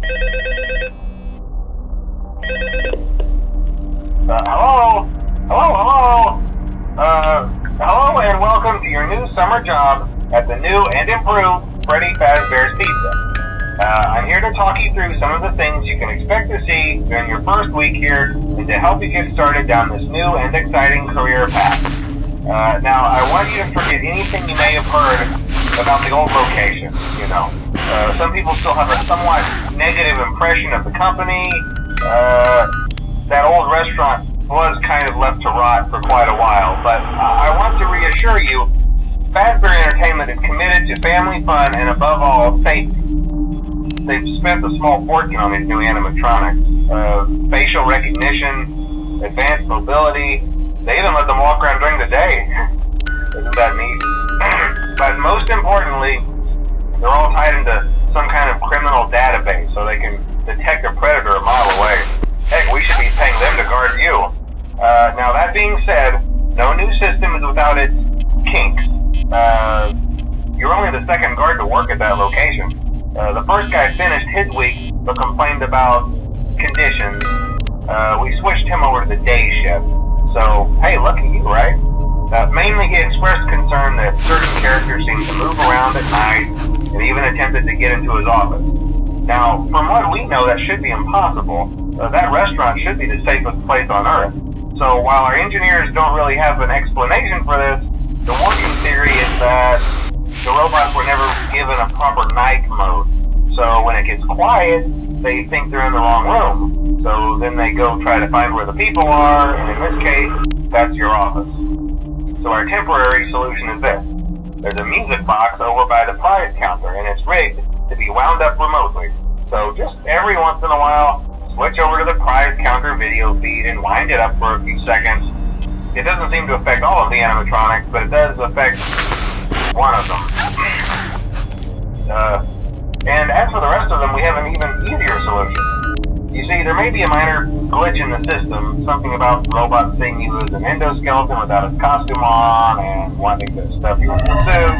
Hello? Hello? Hello and welcome to your new summer job at the new and improved Freddy Fazbear's Pizza. I'm here to talk you through some of the things you can expect to see during your first week here and to help you get started down this new and exciting career path. Now, I want you to forget anything you may have heard about the old location, some people still have a somewhat negative impression of the company. That old restaurant was kind of left to rot for quite a while, but I want to reassure you, Fazbear Entertainment is committed to family fun and above all, safety. They've spent a small fortune on these new animatronics. Facial recognition, advanced mobility, they even let them walk around during the day. Isn't that neat? But most importantly, they're all tied into some kind of criminal database so they can detect a predator a mile away. Heck, we should be paying them to guard you. Now that being said, no new system is without its kinks. You're only the second guard to work at that location. The first guy finished his week but complained about conditions. We switched him over to the day shift. So, hey, lucky you, right? Mainly he expressed concern that certain characters seemed to move around at night and even attempted to get into his office. Now, from what we know, that should be impossible. That restaurant should be the safest place on Earth. So while our engineers don't really have an explanation for this, the working theory is that the robots were never given a proper night mode. So when it gets quiet, they think they're in the wrong room. So then they go try to find where the people are, and in this case, that's your office. So our temporary solution is this. There's a music box over by the prize counter, and it's rigged to be wound up remotely. So just every once in a while, switch over to the prize counter video feed and wind it up for a few seconds. It doesn't seem to affect all of the animatronics, but it does affect one of them. And as for the rest of them, we have an even easier solution. You see, there may be a minor glitch in the system, something about robots seeing you as an endoskeleton without his costume on and wanting to stuff you into a suit.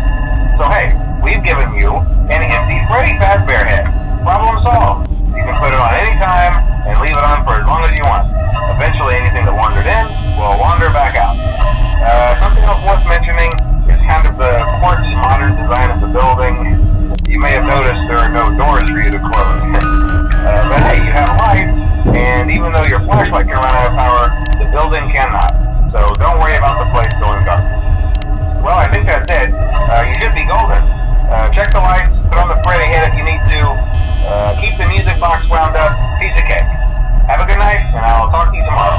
So hey, we've given you an empty Freddy Fazbear head. Problem solved. You can put it on any time and leave it on for as long as you want. Eventually anything that wandered in will wander back out. Something else worth mentioning is kind of the quirky modern design of the building. You may have noticed there are no doors for you to close. But hey, you have lights, and even though your flashlight can run out of power, the building cannot. So don't worry about the place going dark. Well, I think that's it. You should be golden. Check the lights, put on the Freddy head if you need to. Keep the music box wound up. Piece of cake. Have a good night, and I'll talk to you tomorrow.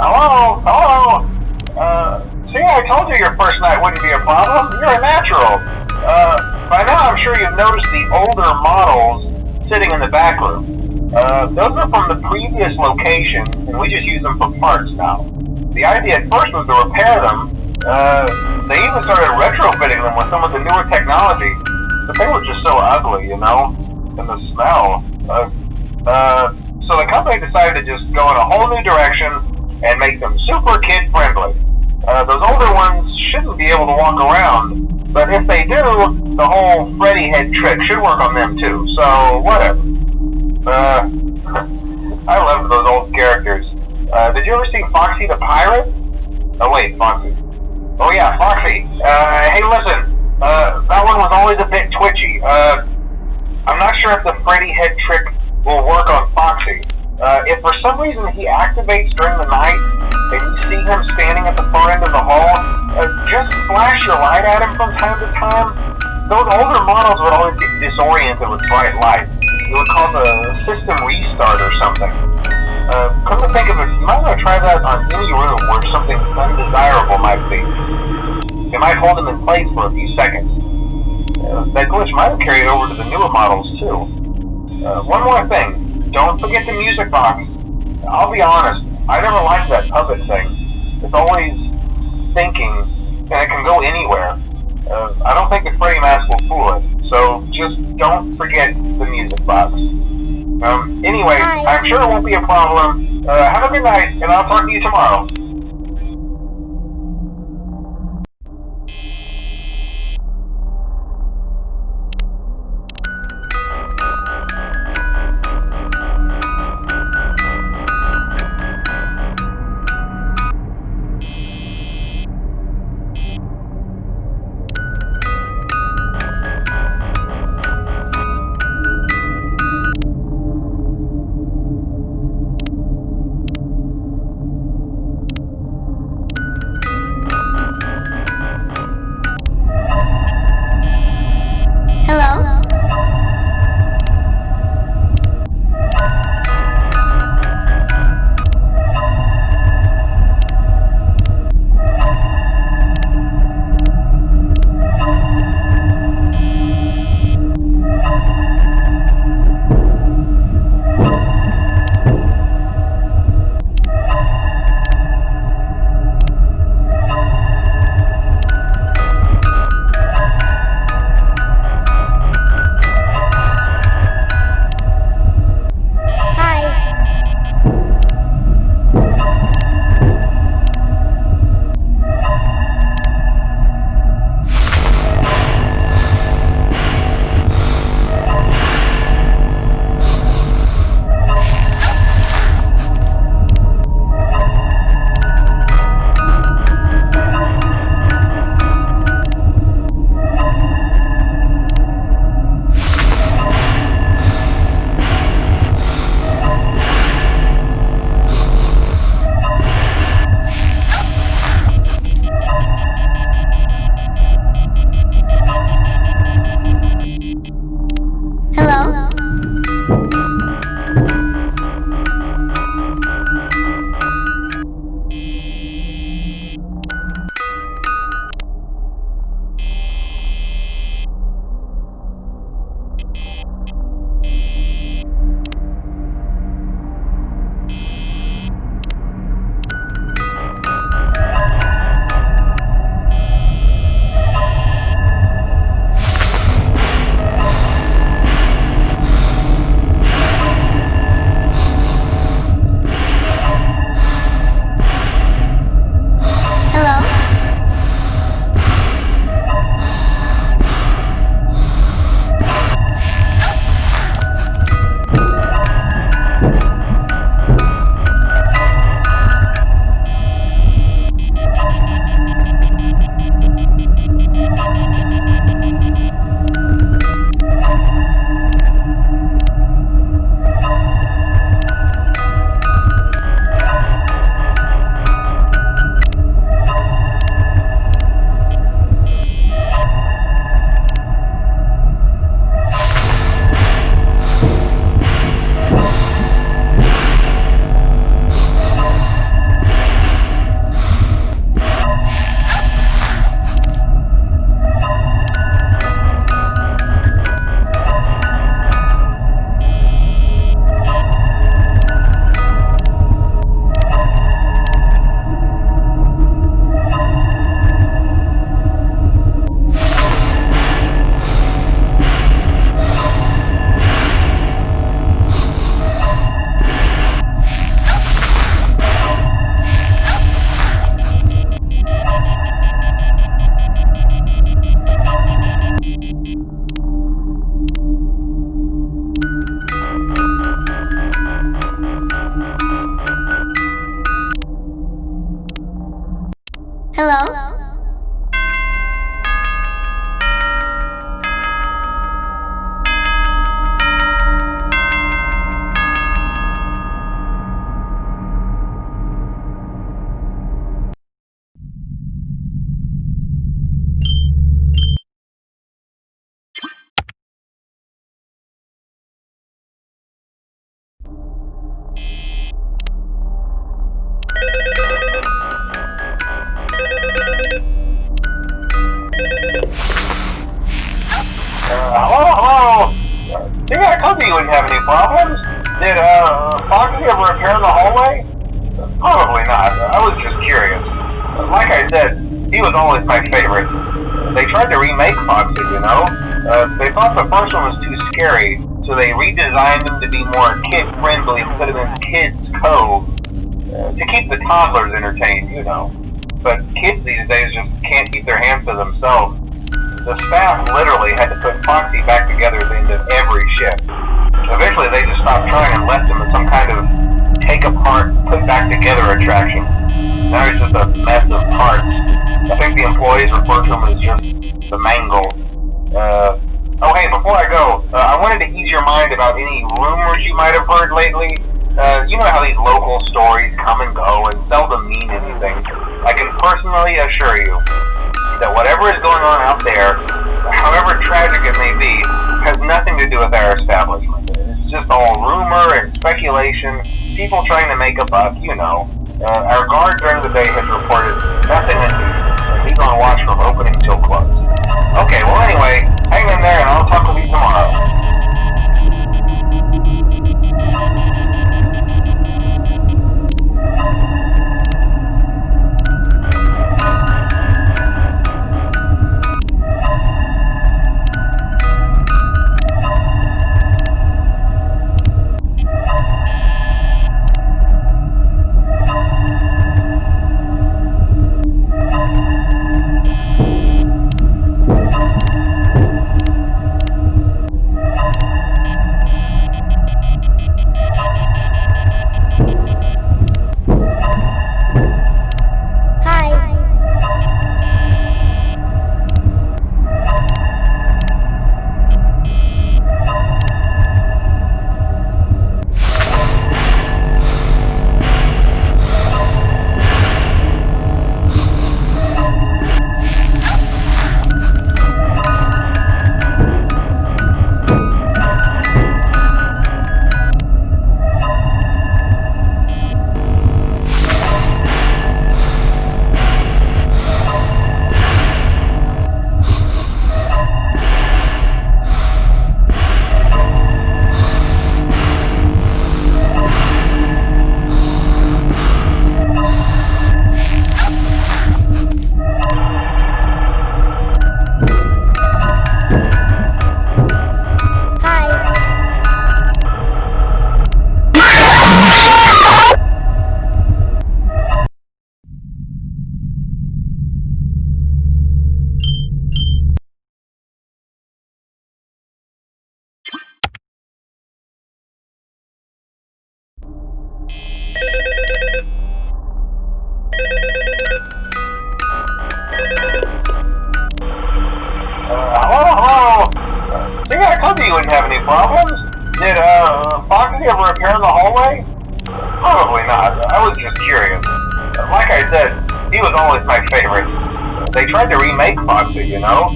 Hello? Hello? See, I told you your first night wouldn't be a problem. You're a natural. By now I'm sure you've noticed the older models sitting in the back room. Those are from the previous location, and we just use them for parts now. The idea at first was to repair them. They even started retrofitting them with some of the newer technology. The thing was just so ugly, you know? And the smell. So the company decided to just go in a whole new direction and make them super kid-friendly. Those older ones shouldn't be able to walk around, but if they do, the whole Freddy head trick should work on them too, so whatever. I love those old characters. Did you ever see Foxy the Pirate? Oh wait, Foxy. Oh yeah, Foxy. Hey listen, that one was always a bit twitchy. I'm not sure if the Freddy head trick will work on Foxy. If for some reason he activates during the night, and you see him standing at the far end of the hall, just flash your light at him from time to time. Those older models would always get disoriented with bright light. It would cause a system restart or something. Come to think of it, you might want to try that on any room where something undesirable might be. It might hold him in place for a few seconds. That glitch might have carried over to the newer models too. One more thing, don't forget the music box. I'll be honest, I never liked that puppet thing. It's always thinking, and it can go anywhere. I don't think the Freddy mask will fool it, so just don't forget the music box. Anyway, I'm sure it won't be a problem. Have a good night, and I'll talk to you tomorrow. Hello? Hello? Yeah, I told you wouldn't have any problems. Did, Foxy ever appear in the hallway? Probably not. I was just curious. Like I said, he was always my favorite. They tried to remake Foxy, you know? They thought the first one was too scary, so they redesigned him to be more kid-friendly and put him in Kids Cove. To keep the toddlers entertained, you know. But kids these days just can't keep their hands to themselves. The staff literally had to put Foxy back together at the end of every shift. Eventually they just stopped trying and left him as some kind of take-apart, put-back-together attraction. Now he's just a mess of parts. I think the employees refer to him as just the mangle. Oh hey, before I go, I wanted to ease your mind about any rumors you might have heard lately. You know how these local stories come and go and seldom mean anything. I can personally assure you that whatever is going on out there, however tragic it may be, has nothing to do with our establishment. It's just all rumor and speculation, people trying to make a buck, you know. Our guard during the day has reported nothing unusual, and he's on watch from opening till close. Okay, well anyway, hang in there and I'll talk with you tomorrow. Hello? Yeah, I told you wouldn't have any problems. Did, Foxy ever appear in the hallway? Probably not. I was just curious. Like I said, he was always my favorite. They tried to remake Foxy, you know?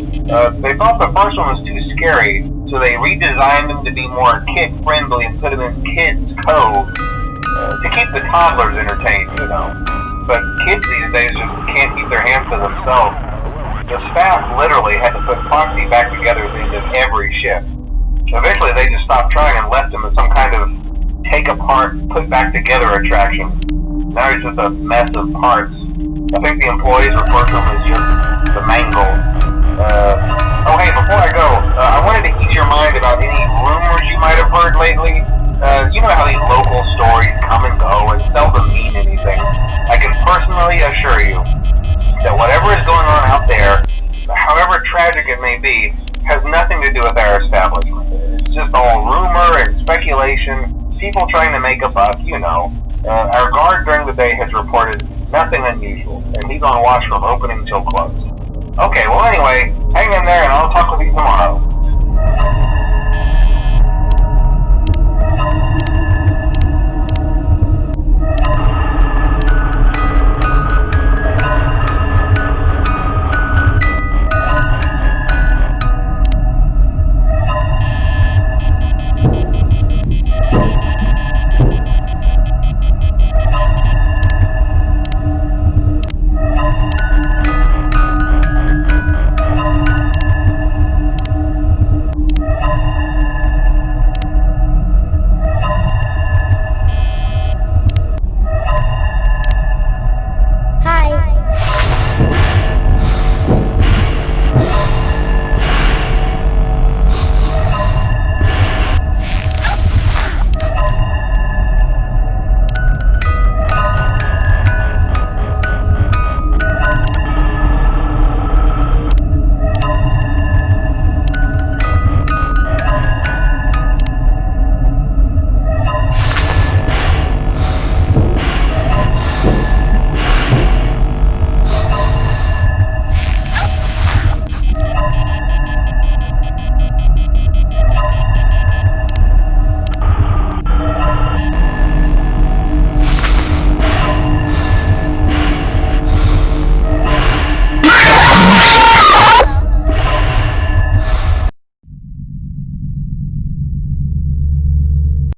They thought the first one was too scary, so they redesigned him to be more kid-friendly and put him in Kids Cove. To keep the toddlers entertained, you know. But kids these days just can't keep their hands to themselves. The staff literally had to put Foxy back together at the end of every shift. Eventually they just stopped trying and left him as some kind of take-apart, put-back-together attraction. Now he's just a mess of parts. I think the employees refer to him as just the mangle. Oh hey, before I go, I wanted to ease your mind about any rumors you might have heard lately. You know how these local stories come and go and seldom mean anything. I can personally assure you that whatever is going on out there, however tragic it may be, has nothing to do with our establishment. It's just all rumor and speculation, people trying to make a buck, you know. Our guard during the day has reported Nothing unusual, and he's on watch from opening till close. Okay, well anyway, hang in there and I'll talk with you tomorrow.